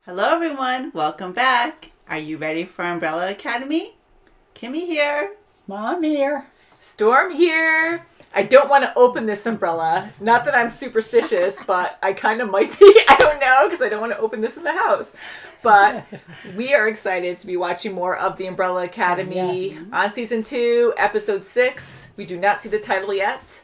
Hello everyone, welcome back. Are you ready for Umbrella Academy? Kimmy here. Mom here. Storm here. I don't want to open this umbrella. Not that I'm superstitious, but I kind of might be. I don't know, because I don't want to open this in the house. But we are excited to be watching more of the Umbrella Academy on season 2, episode 6. We do not see the title yet.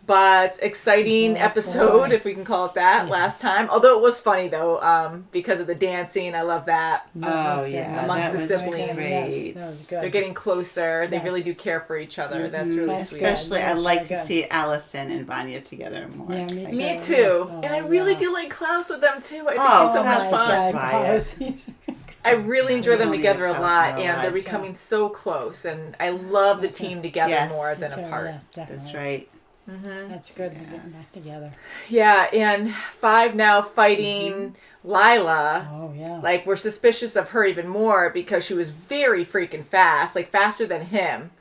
But exciting episode, if we can call it that, last time. Although it was funny, though, because of the dancing. I love that. Oh, yeah. Amongst the was siblings. great. That was good. They're getting closer. They really do care for each other. That's really That's sweet. good. Especially, Yeah, I'd like very to see Allison and Vanya together more. Yeah, me too. Me too. Oh, And I really yeah. do like Klaus with them, too. I think Oh, he's so much Klaus is fun. fun. I really enjoy them Only together a Klaus lot, in our and they're lives. becoming so close. And I love the That's team right. together Yes. more than Sure, apart. yes, definitely. That's right. That's good. We're getting back together. Yeah, and 5 now fighting Lila. Oh, yeah. Like, we're suspicious of her even more because she was very freaking fast, like faster than him.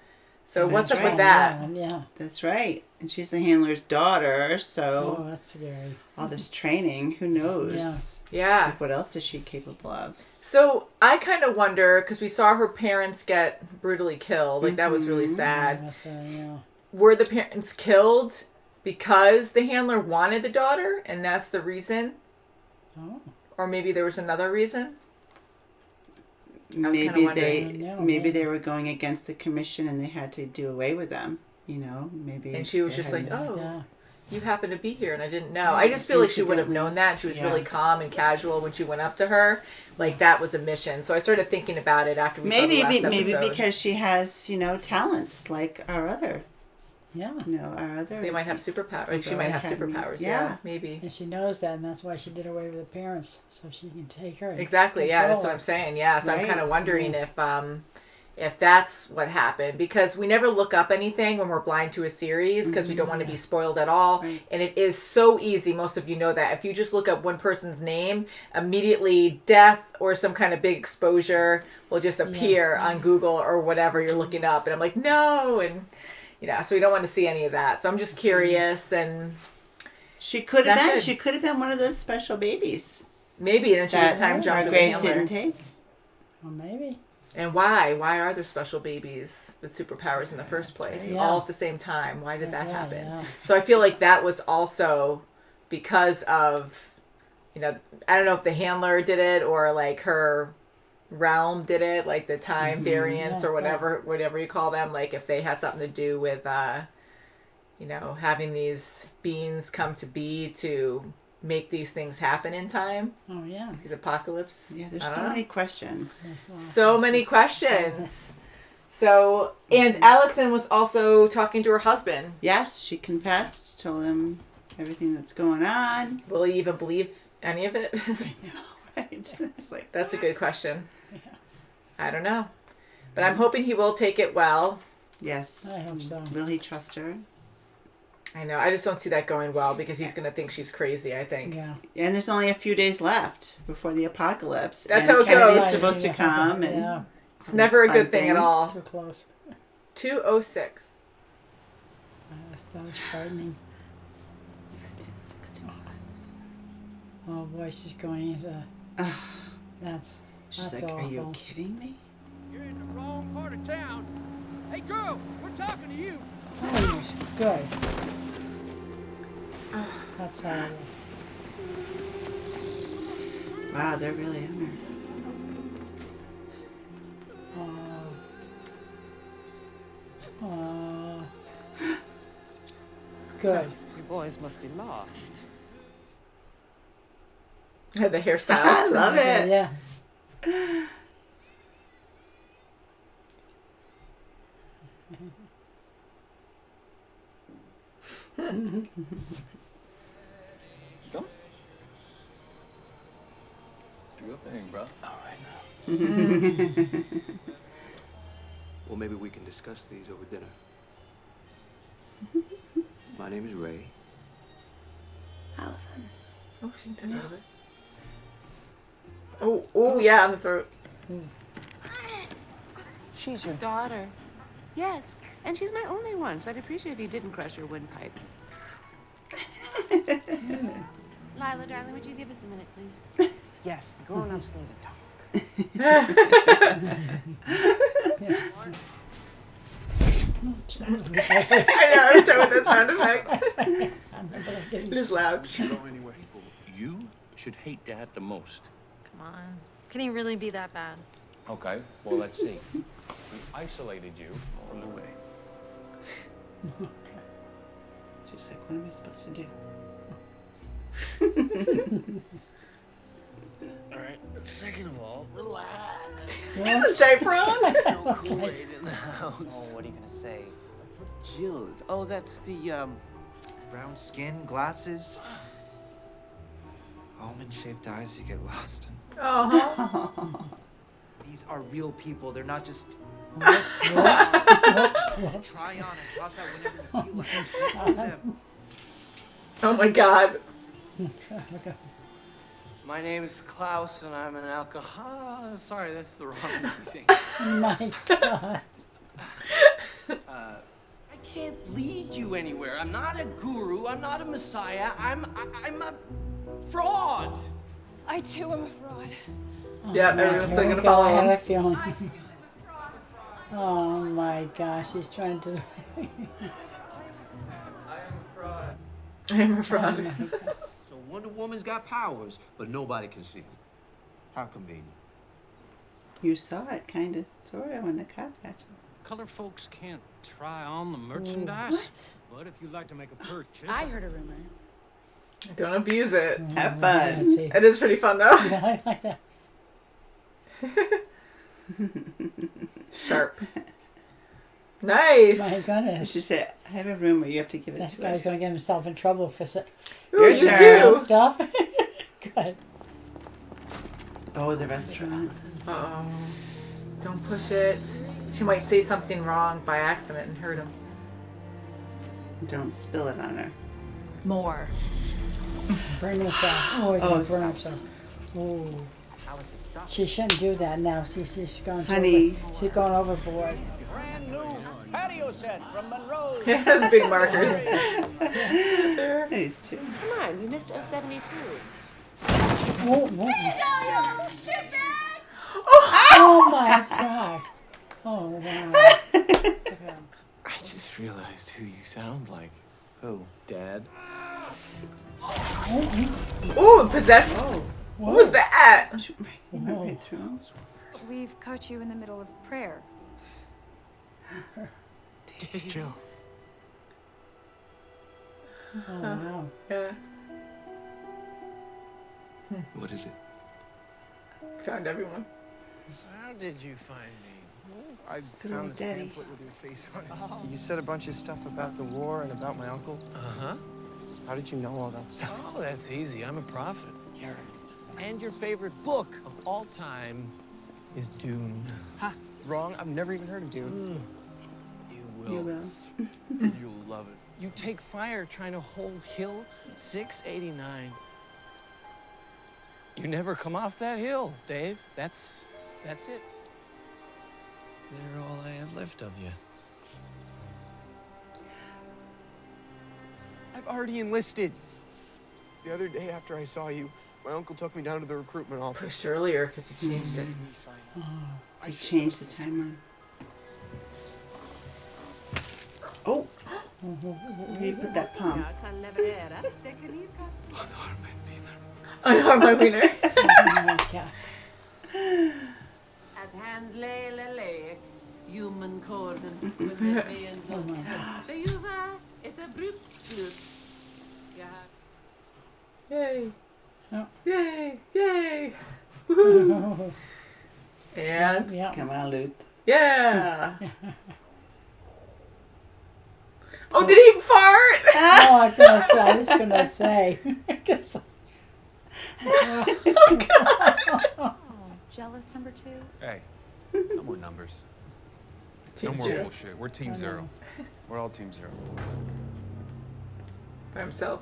So what's That's up right. with that? Yeah. That's right. And she's the handler's daughter, so Oh, that's scary. all this training, who knows? Yeah. Like, what else is she capable of? So I kind of wonder, because we saw her parents get brutally killed. Like, that was really sad. Yeah. Were the parents killed because the handler wanted the daughter, and that's the reason? Oh. Or maybe there was another reason? I was kinda Maybe wondering. maybe they were going against the commission and they had to do away with them. You know, maybe. And she was they just had like, this- oh, Yeah. you happen to be here, and I didn't know. I just feel like she would have known that. She was really calm and casual when she went up to her. Like, that was a mission. So I started thinking about it after we saw the last maybe episode. because she has, talents like our other, Yeah. our other. They might have superpowers. She might have Academy. superpowers. Yeah. Yeah, maybe. And she knows that, and that's why she did away with the parents, so she can take her. and Exactly. Yeah, that's control what I'm saying. Yeah. So I'm Right. kind of wondering if that's what happened, because we never look up anything when we're blind to a series because we don't want to be spoiled at all. Right. And it is so easy. Most of you know that if you just look up one person's name, immediately death or some kind of big exposure will just appear on Google or whatever you're looking up. And I'm like, no. And, so we don't want to see any of that. So I'm just curious, and She could have Not been. good. She could have been one of those special babies maybe then she was time our jumping the Graves handler. didn't take. Well, maybe. And why? Why are there special babies with superpowers in the first place? right. All Yes. at the same time. Why did That's that right, happen? yeah. So I feel like that was also because of, I don't know if the handler did it or like her realm did it, like the time variance Yeah, or whatever you call them. Like if they had something to do with, having these beings come to be to make these things happen in time. Oh, yeah. These apocalypse. Yeah, there's I so don't know. many questions. So many questions. So, and Allison was also talking to her husband. Yes, she confessed, told him everything that's going on. Will he even believe any of it? I know, right? It's like, That's a good question. I don't know. But I'm hoping he will take it well. yes. I hope so. Will he trust her? I know. I just don't see that going well because he's going to think she's crazy, I think. Yeah. And there's only a few days left before the apocalypse. That's and how it Kennedy's goes. supposed to Yeah. come. And Yeah. It's never a fun good thing at things. all. Too close. 2:06. That was frightening. Oh, boy, she's going into... That's She's like, awful. are you kidding me? You're in the wrong part of town. Hey, girl, we're talking to you. Oh, good. That's horrible. Wow, they're really on her. Oh. Good. You boys must be lost. The I hairstyles. love it. Yeah. Come. Do your thing, bro. All right now. Well, maybe we can discuss these over dinner. My name is Ray. Allison. Oh, she can turn it over. Oh, yeah, on the throat. She's your daughter. Yes, and she's my only one, so I'd appreciate if you didn't crush her windpipe. Lila, darling, would you give us a minute, please? Yes, the grown-ups need to talk. I know, every time with that sound effect. It is loud. Go anywhere. You should hate Dad the most. Come on. Can he really be that bad? Okay, well, let's see. We isolated you from the way. She's like, what am I supposed to do? All right. Second of all, relax. He's a diaper on. No Kool-Aid in the house. Oh, what are you gonna say? Jill. Oh, that's the brown skin, glasses, almond-shaped eyes you get lost in. Uh-huh. These are real people. They're not just. Try on and toss out whenever you feel like them. Oh my god. My name's Klaus, and I'm an alcoholic. Sorry, that's the wrong meeting. My God. I can't lead you anywhere. I'm not a guru. I'm not a messiah. I'm a fraud. I too am a fraud. Yeah, everyone's still Here we gonna go, follow I have him. a feeling. Oh my gosh, he's trying to. I am a fraud. So Wonder Woman's got powers, but nobody can see them. How convenient. You saw it, kind of, sort of, when the cop got you. Color folks can't try on the merchandise. What? But if you'd like to make a purchase, I heard a rumor. Don't abuse it. Have fun. Let's see. It is pretty fun though. Yeah, I like that. Sharp. My Nice. goodness. She said, I have a rumor, you have to give it That to guy's us. gonna get himself in trouble for Ooh, Your you turn. too. stuff. Good. Oh, the restaurant. Uh-oh. Don't push it. She might say something wrong by accident and hurt him. Don't spill it on her. More. Burn yourself. Oh, he's Oh, gonna burn himself. Oh. How is it stopped? She shouldn't do that now. She's going. Honey. She's going overboard. brand new patio set from Monroe. He has big markers. These two. Come on, you missed 072. Oh, oh my God. Oh wow. I just realized who you sound like. Who? Dad? Ooh, possessed. Oh, What was that? shoot, he went right through him. We've caught you in the middle of prayer. Jill. Oh wow. Yeah. What is it? Found everyone. So how did you find me? I Good found old this daddy. pamphlet with your face on it. You said a bunch of stuff about the war and about my uncle. Uh-huh. How did you know all that stuff? Oh, that's easy. I'm a prophet. Here. And your favorite book of all time is Dune. Ha! Wrong. I've never even heard of Dune. You will. You will. You'll love it. You take fire trying to hold Hill 689. You never come off that hill, Dave. That's it. They're all I have left of you. I've already enlisted. The other day after I saw you, my uncle took me down to the recruitment office. Pushed earlier because he changed it. I changed the timeline. Oh! Where do you put that palm? Unharmed my wiener. Oh my God. At hands lay, human corden. Oh my God. Yay. Oh. Yay. Yay. Woohoo. And Yeah. Come on, Luth. yeah. Oh, did he fart? Oh, I was gonna say. Oh, jealous number 2? Hey, no more numbers. Team no more zero. bullshit. We're Team Zero. We're all Team Zero. By himself.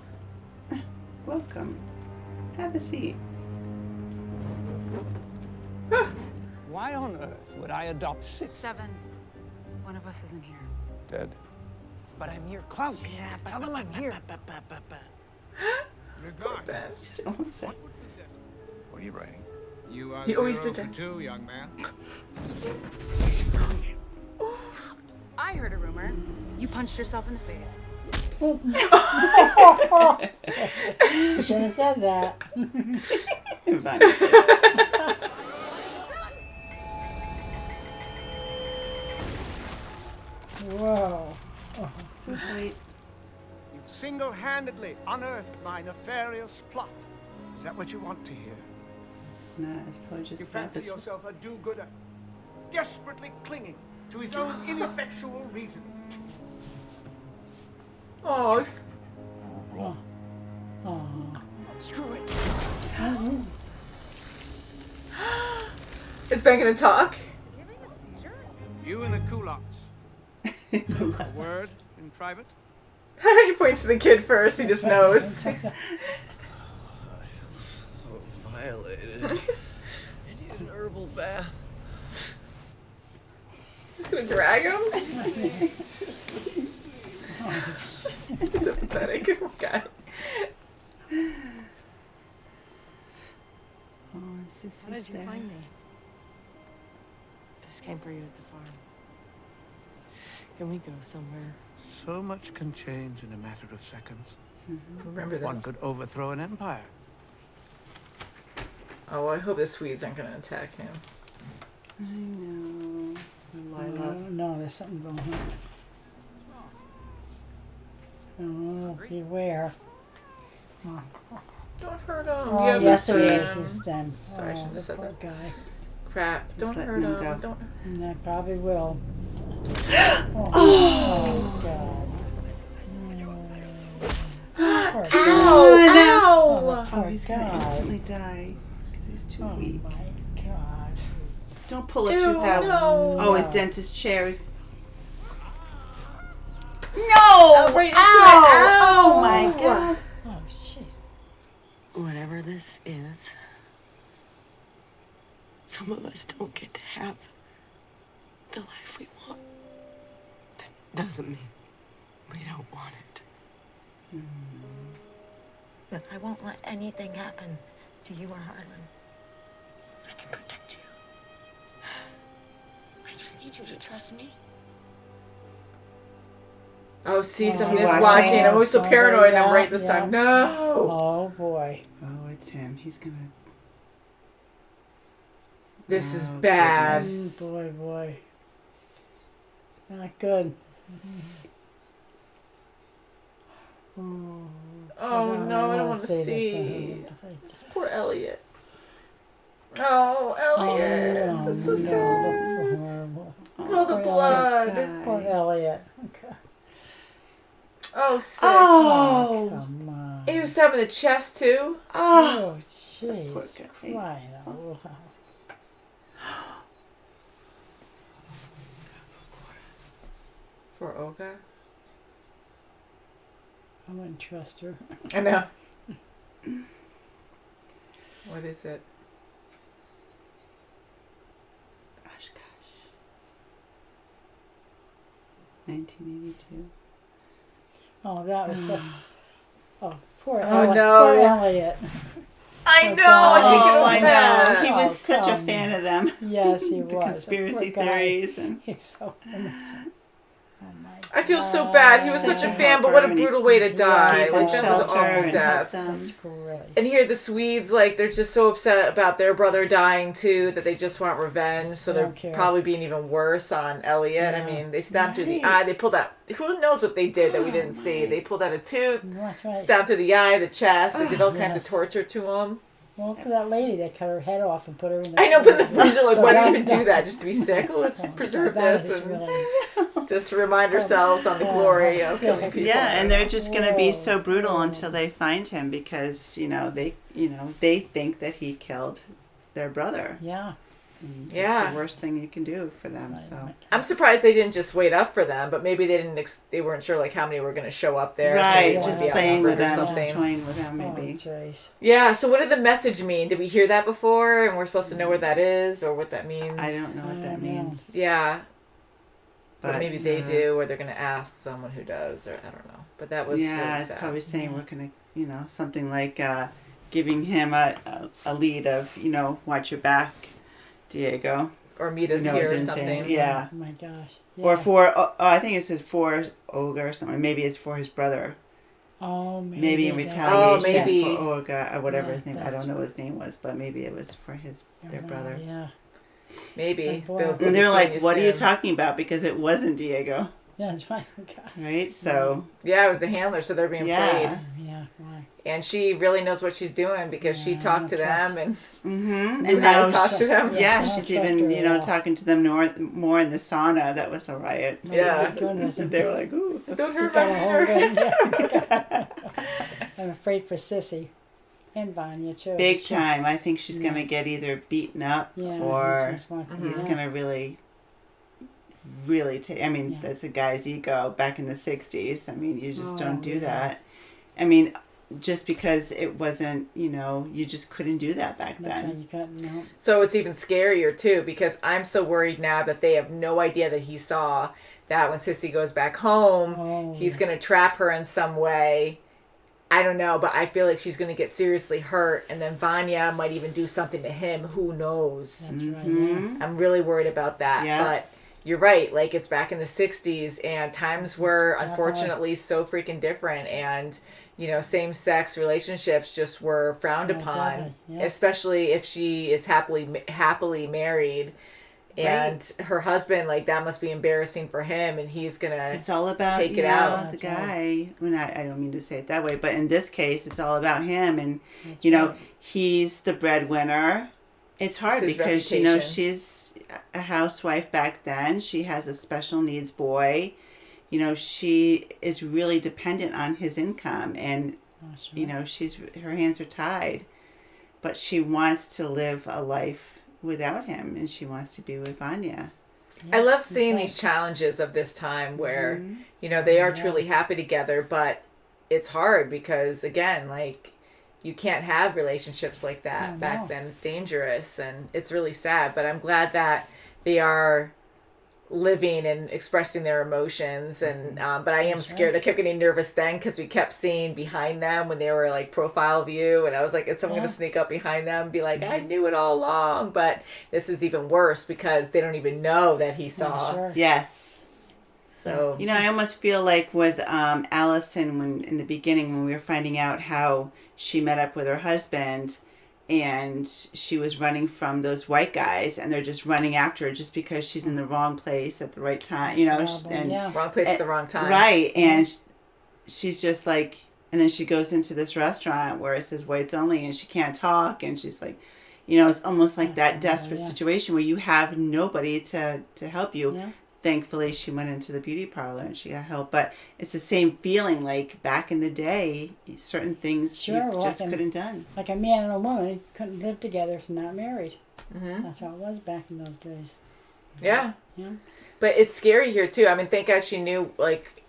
Welcome. Have a seat. Why on earth would I adopt Sissy? 7. One of us isn't here. Dead. But I'm here, Klaus. Tell them I'm here. You're gone. Still wants it. What What are you writing? You are He always 0 did for that. 2, young man. I heard a rumor. You punched yourself in the face. You should have said that. Whoa. Wait. You single-handedly unearthed my nefarious plot. Is that what you want to hear? No, it's probably just You that fancy this- yourself a do-gooder, desperately clinging to his own ineffectual reason. Oh, Oh. Screw it. is Ben gonna talk? You and the culottes. A word in private? He points to the kid first. He just knows. I feel so violated. I need an herbal bath. Just gonna drag him. He's so pathetic. Oh, God. Oh, Sissy's How did you there. find me? This came for you at the farm. Can we go somewhere? So much can change in a matter of seconds. Remember that. One could overthrow an empire. Oh, well, I hope the Swedes aren't gonna attack him. I know. Lila. No, there's something going on. Oh, beware. Oh, Don't hurt him. oh You have yes, to it see is. him. It's them. Sorry, I shouldn't the have said poor that. guy. Crap. Don't letting hurt him him. go. Don't. And I probably will. Oh, God. Poor guy. Ow! Oh, Oh, he's gonna God. instantly die because he's too Oh, weak. my God. Don't pull a Ew, tooth out. no. Oh, his dentist chair is. No! Oh, right into it. Ow! Oh my Ow. God! Oh, shit. Whatever this is, some of us don't get to have the life we want. That doesn't mean we don't want it. But I won't let anything happen to you or Harlan. I can protect you. I just need you to trust me. Oh, see, someone he is watching? watching. I'm always so Somebody, paranoid. I'm yeah, right this yeah. time. No. Oh, boy. Oh, it's him. He's gonna. This is Oh, bad. goodness. Boy, boy. Not good. Oh, Oh no, I don't want to say see. this. This poor Elliot. Oh, Elliot. Oh, no, That's so no, sad. horrible. Look at all the Poor blood. God. Poor Elliot. Okay. Oh, sick. Oh! Come on. He was stabbed in the chest too. Oh! Oh, jeez. Poor guy. Why no? For Olga. I wouldn't trust her. I know. What is it? Oshkosh. 1982. Oh, that was such. Oh, poor Oh, Elliot. no. Poor Elliot. I Oh, know. God. I think Oh, it I was know. bad. He was Oh, such a come fan of them. Yes, he The was. conspiracy Poor guy. theories and. He's so innocent. Oh my I feel so bad. He was such a Such a fan, but what a helper, and he brutal way to die. Gave Like, them that was an shelter awful and death. helped them. That's great. And here the Swedes, like, they're just so upset about their brother dying too that they just want revenge. So They they're don't care. probably being even worse on Elliot. I Yeah. mean, they stabbed through the Right. eye. They pulled out. Who knows what they did that we didn't see? They pulled out a tooth, That's right. stabbed through the eye, the chest. They did all kinds of Yes. torture to him. Well, for that lady, they cut her head off and put her in the. I know, but in the freezer, like, So why do you that's even do not- that? Just to be sick? Oh, let's preserve that this is and really- just to remind ourselves on the Oh, glory how of killing sick. people. Yeah, and they're just going to be Whoa. so brutal until they find him because they think that he killed their brother. Yeah. And it's Yeah. the worst thing you can do for them. So I'm surprised they didn't just wait up for them, but maybe they didn't. They weren't sure like how many were going to show up there. so right, they Yeah. would just be playing with outnumbered or them, something. just toying with them, Oh, maybe. jeez. Yeah. So what did the message mean? Did we hear that before, and we're supposed to know where that is or what that means? I don't know what I that don't know. means. Yeah, but maybe they uh, do, or they're going to ask someone who does, or I don't know. But that was Yeah, really it's sad. probably saying we're gonna, something like giving him a lead of, watch your back, Diego. Or meet us No, it here or didn't say something. anything. Yeah. Oh my gosh. Yeah. Or for, I think it says for Olga or something. Maybe it's for his brother. Oh, maybe. Maybe in that's- retaliation maybe. for Olga, or whatever Yeah, his name. I that's- don't know what his name was, but maybe it was for their brother. Yeah. Maybe. Oh, boy. They'll And be they're seeing like, you "What are you soon. talking about?" Because it wasn't Diego, Yeah, that's right. Oh, God. right? So Yeah, it was the handler, so they're being Yeah. played. Yeah, why? And she really knows what she's doing because she Yeah, I talked to don't trust them and mm-hmm. knew how to talk to them. Yeah, I don't she's trust even her at all. talking to them more in the sauna. That was a riot. Oh, Yeah. my goodness. They were like, "Ooh." Don't She hurt got my a whole hair. gun. I'm afraid for Sissy and Vanya too. Big She- time. I think she's Yeah. gonna get either beaten up Yeah, or he's watching he's that. gonna really take. I mean, Yeah. that's a guy's ego back in the '60s. I mean, you just Oh, don't do yeah. that. I mean, just because it wasn't, you just couldn't do that back That's why then. you got no. So it's even scarier too because I'm so worried now that they have no idea that he saw that when Sissy goes back home, Oh, he's yeah. going to trap her in some way. I don't know, but I feel like she's going to get seriously hurt and then Vanya might even do something to him. Who knows? That's right. Mhm. I'm really worried about that. Yeah. But you're right. Like, it's back in the 60s and times were Definitely. unfortunately so freaking different. And, same-sex relationships just were frowned Yeah, upon, definitely, yeah. especially if she is happily married. And her husband, like, that must be embarrassing for him. And he's going to It's all about take it out. the That's guy. I mean, I don't mean to say it that way, but in this case, it's all about him, and That's right. he's the breadwinner. It's hard It's his because reputation. she's a housewife back then. She has a special needs boy. She is really dependent on his income, and That's right. her hands are tied, but she wants to live a life without him, and she wants to be with Vanya. I love that's seeing right. these challenges of this time where, Mm-hmm. they are Yeah. truly happy together, but it's hard because, again, like, you can't have relationships like that Oh, back no. then. It's dangerous and it's really sad, but I'm glad that they are living and expressing their emotions and but I am That's scared. right. I kept getting nervous then because we kept seeing behind them when they were like profile view and I was like, is someone Yeah. gonna sneak up behind them and be like, I knew it all along? But this is even worse because they don't even know that he saw. Sure. Yes. So I almost feel like with Allison, when in the beginning when we were finding out how she met up with her husband, and she was running from those white guys, and they're just running after her just because she's in the wrong place at the right time, That's horrible, and yeah. wrong place at the wrong time. right, and she's just like, and then she goes into this restaurant where it says whites only, and she can't talk, and she's like, it's almost like that desperate yeah. situation where you have nobody to help you. Yeah. Thankfully, she went into the beauty parlor and she got help. But it's the same feeling like back in the day, certain things Sure, you well, just like couldn't done. Like a man and a woman couldn't live together if not married. Mm-hmm. That's how it was back in those days. Yeah. Yeah. But it's scary here too. I mean, thank God she knew, like,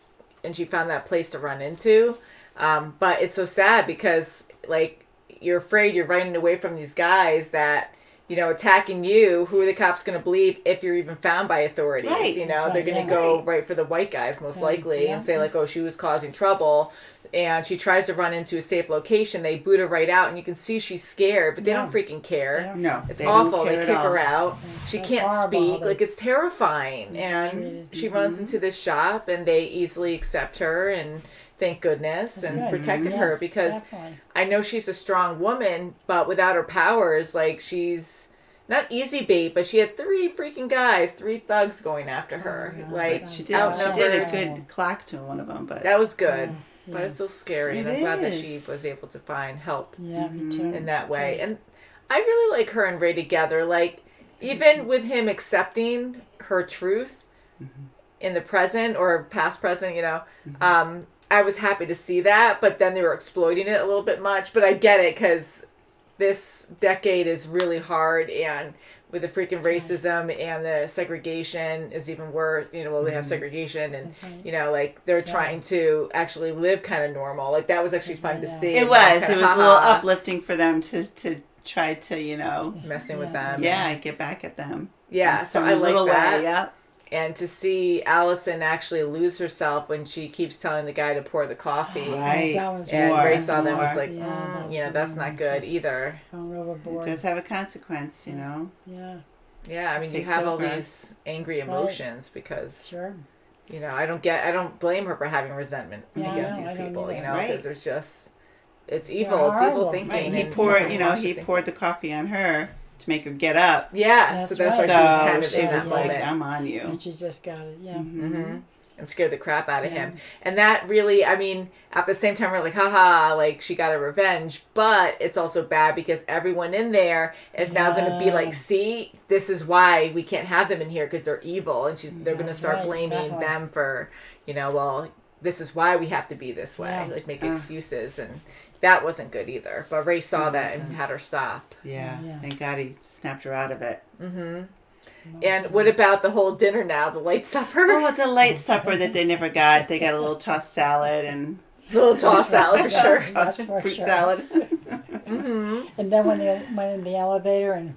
and she found that place to run into. But it's so sad because, like, you're afraid you're running away from these guys that, attacking you. Who are the cops going to believe if you're even found by authorities? Right. That's They're right, going to yeah. go right for the white guys most Yeah, likely yeah. and say like, oh, she was causing trouble. And she tries to run into a safe location. They boot her right out, and you can see she's scared, but they don't freaking care. No, It's they don't awful. care They at kick all. her out. She That's can't horrible how speak. they- Like, it's terrifying. And treated. she runs into this shop, and they easily accept her, and thank goodness, That's and good. protected Yes, her because definitely. I know she's a strong woman, but without her powers, like, she's not easy bait, but she had 3 freaking guys, 3 thugs going after her. yeah, like, but She She did. outnumbered. She did a good clock to one of them, but That was good. Yeah, But yeah. it's still scary, and It I'm glad that she is. was able to find help Yeah, me too. in that way. Jeez. And I really like her and Ray together. Like, even with him accepting her truth in the present or past present, I was happy to see that, but then they were exploiting it a little bit much. But I get it because this decade is really hard, and with the freaking racism and the segregation is even worse. They have segregation, and like they're trying to actually live kind of normal. Like, that was actually fun to see. it and not was. It kinda was a little ha-ha uplifting for them to try to messing with Yes, them. yeah, get back at them. Yeah, In so some I like little that. way, yeah. And to see Allison actually lose herself when she keeps telling the guy to pour the coffee. Right. That was And More, Ray saw that and was more. like, that's not good either. Going It overboard. does have a consequence, you know. Yeah. Yeah, I mean, you Takes have all over. these angry That's right. emotions because, Sure. you know, I don't blame her for having resentment Yeah, against no, these I don't people, you either. know, Right. because it's just, it's They're evil. It's evil horrible. thinking. Right. He and poured, people you know, watch he the poured the coffee on her to make her get up. Yeah, That's so that's right. why she was kind So of she in was that like, moment. I'm on you. And she just got it. Yeah. Mm-hmm. And scared the crap out of Yeah. him. And that really, I mean, at the same time, we're like, haha, like, she got a revenge. But it's also bad because everyone in there is now going to be like, see, this is why we can't have them in here because they're evil. And they're going to That's start right, blaming definitely. them for, you know, well, this is why we have to be this way. Yeah. Like, make excuses. And that wasn't good either. But Ray saw It that and wasn't. had her stop. Yeah. Yeah. Thank God he snapped her out of it. Mm-hmm. And what about the whole dinner now, the late supper? Oh, the light supper that they never got. They got a little tossed salad and Little tossed salad for sure. tossed For fruit sure. salad. Mm-hmm. And then when they went in the elevator and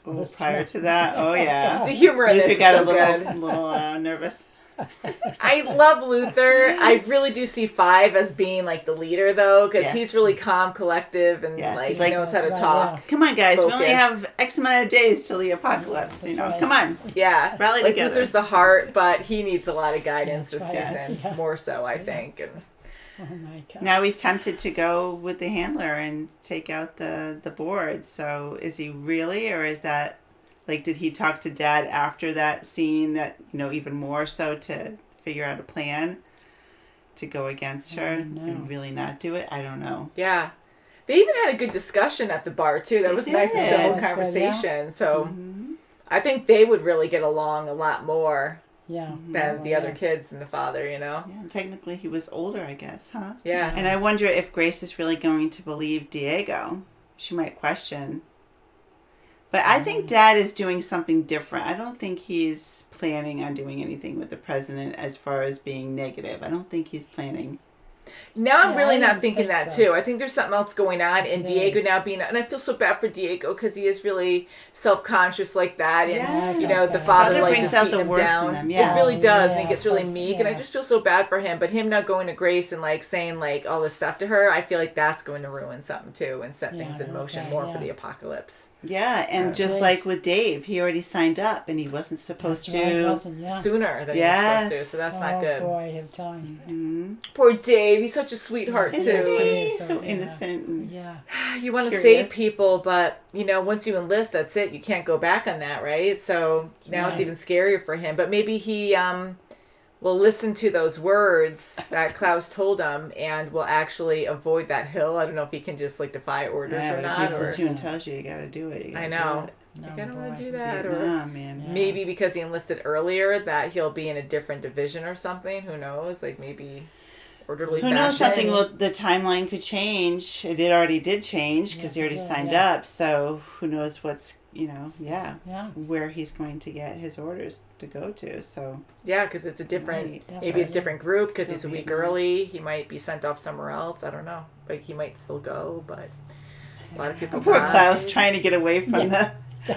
Oh, prior to that, oh yeah. The humor in Luther this is got so a little, good. nervous. I love Luther. I really do see Five as being like the leader, though, because Yes. he's really calm, collective, and Yes, like, he's he like- knows how to That's talk. right, Come on, guys. We only Focused. have X amount of days till the apocalypse. You know, right. come on. Yeah, Rally like together. Luther's the heart, but he needs a lot of guidance That's this right. season, Yeah. more so, I think. And Oh my God. Now he's tempted to go with the handler and take out the board. So is he really, or is that like, did he talk to Dad after that scene that, you know, even more so to figure out a plan to go against her don't know. and really not do it? I don't know. yeah, they even had a good discussion at the bar too. That They was nice and did. civil That's good, conversation. So Mhm. I think they would really get along a lot more Yeah. than the other Yeah. kids and the father. You know? Yeah, technically he was older, I guess, huh? Yeah. And I wonder if Grace is really going to believe Diego. She might question. But I think Dad is doing something different. I don't think he's planning on doing anything with the president as far as being negative. I don't think he's planning. Now I'm Yeah, really I not don't thinking think that so. too. I think there's something else going on, and It Diego is. now being, and I feel so bad for Diego because he is really self-conscious like that, and Yes. you know the Father father like brings just out beating the him worst in down. them, yeah. It really does, and he Yeah, gets really but- meek, and I yeah. just feel so bad for him. But him now going to Grace and like saying like all this stuff to her, I feel like that's going to ruin something too and set things in motion okay, more for yeah. the apocalypse Yeah, and just Yes. like with Dave, he already signed up and he wasn't supposed That's right, to. wasn't, yeah. sooner than he was supposed to. Yes. So that's Oh not good. boy, I'm telling you. Mhm. Poor Dave, he's such a sweetheart Isn't too. he? So, So yeah. innocent. And Yeah. You want to Curious. save people, but you know, once you enlist, that's it. You can't go back on that, right? So now it's right. even scarier for him. But maybe he will listen to those words that Klaus told him and will actually avoid that hill. I don't know if he can just like defy orders yeah, or but not. if your Or platoon tells you gotta do it. You gotta I know. do it. No, Like, I don't want boy. to do that. Or Vietnam, man. Yeah. maybe because he enlisted earlier, that he'll be in a different division or something. Who knows? Like maybe orderly. Who knows? fashion. Something will. The timeline could change. It already did change because he Yes, already it did, signed yeah. up. So who knows what's Yeah. where he's going to get his orders to go to. So Yeah, because it's a different, Right, maybe a definitely. different group. Because he's a Still week Vietnam. early, he might be sent off somewhere else. I don't know. Like he might still go, but a lot of people. poor died. Klaus trying to get away from the.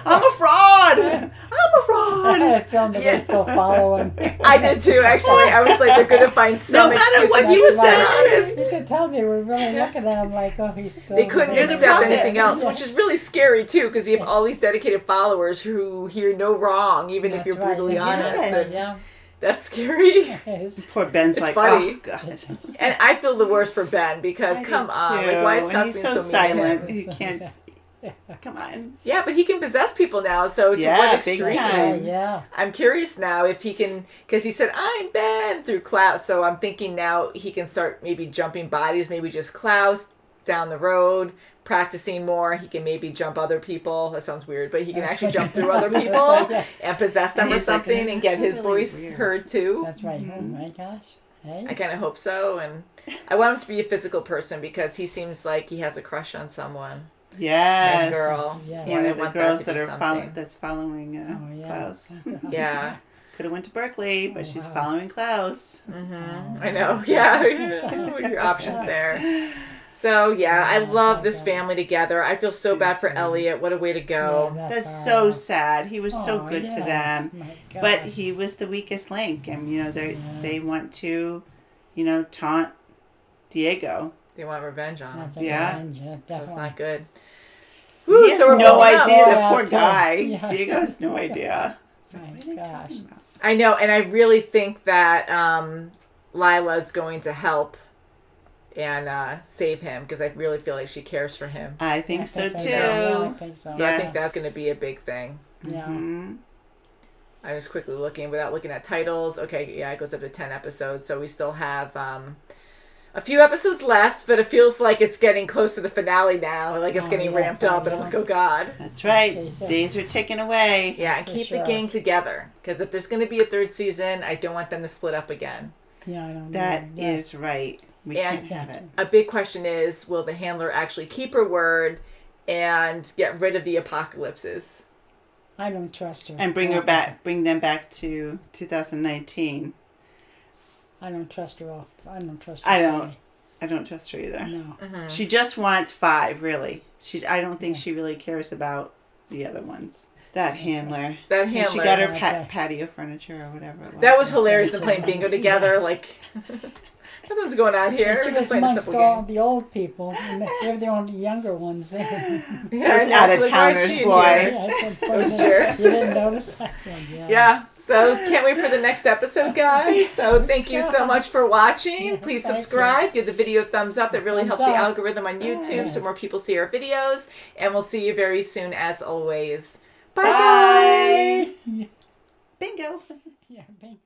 I'm a fraud. I'm a fraud. I filmed it, Yeah. was still following. I did too. Actually, I was like, they're gonna find some No matter excuse what to you keep say. them honest. You could tell they were really looking at him like, oh, he's still. They couldn't You're the accept prophet. anything else, Yeah. which is really scary too, because you have all these dedicated followers who hear no wrong, even if That's you're right, brutally yes. honest. Yes. And Yeah. that's scary. It is. Poor Ben's It's like, funny. oh god. And I feel the worst for Ben because I come do on, too. like why is And Klaus he's being so so mean to him? silent? He can't. Come on. Yeah, but he can possess people now. So to Yeah, what big extreme? time. Yeah. I'm curious now if he can, because he said I'm Ben through Klaus. So I'm thinking now he can start maybe jumping bodies, maybe just Klaus down the road, practicing more. He can maybe jump other people. That sounds weird, but he can actually jump through other people Yes. and possess them And or he's like, something and get his really voice weird. heard too. That's right. Oh my gosh. Hey. I kind of hope so, and I want him to be a physical person because he seems like he has a crush on someone. Yes. That girl. Yeah. Yeah, One I of the want girls that that to be are something. that's following Oh, yeah. Klaus. Yeah. Could have went to Berkeley, but she's wow. following Klaus. I know. Yeah. What are your options there? So yeah, I Yeah, love I this got family together. I feel so bad for Elliot. What a way to go. Yeah, That's so sad. He was so Aw, good to yes, them, my but gosh. he was the weakest link, and they want to, taunt Diego. They want revenge on him. That's a Yeah. revenge, yeah, That's definitely. not good. He Woo, has so we're no moving up. idea. The Yeah, poor too. guy. Yeah. Diego has no idea. It's like, My what are they gosh. talking about? I know, and I really think that Lila's going to help and save him because I really feel like she cares for him. I think so too. Yeah, I think so. So I think that's going to be a big thing. Yeah. Mhm. I was quickly looking without looking at titles. Okay, yeah, it goes up to 10 episodes, so we still have a few episodes left, but it feels like it's getting close to the finale now. Like it's getting ramped up, and I'm like, oh god. That's right. Jeez, yeah. Days are ticking away. Yeah, and For keep the sure. gang together because if there's going to be a third season, I don't want them to split up again. Yeah, I don't That know. Yes. is right. We And- can't have it. A big question is, will the handler actually keep her word and get rid of the apocalypses? I don't trust her. And bring Yeah, her back. Bring them back to 2019. I don't trust her off. I don't trust her. I don't. I don't trust her either. No. She just wants 5, really. I don't think she really cares about the other ones. That handler. That And she handler. got her Okay. patio furniture or whatever it was. That was hilarious and playing bingo together. Like, nothing's going on here. She We're just was playing a amongst simple all game. the old people. And they're the only younger ones. Yeah, Those I know, so why is out-of-towners, she in boy. here? Yeah, I said, Those you jerks. didn't notice that? Yeah, so can't wait for the next episode, guys. So thank you so much for watching. Yes, Please thank subscribe, give the video a thumbs up. That really helps Thumbs the up. algorithm on YouTube so Yes. more people see our videos. And we'll see you very soon, as always. Bye, Bye. guys. Bingo. Yeah, bingo.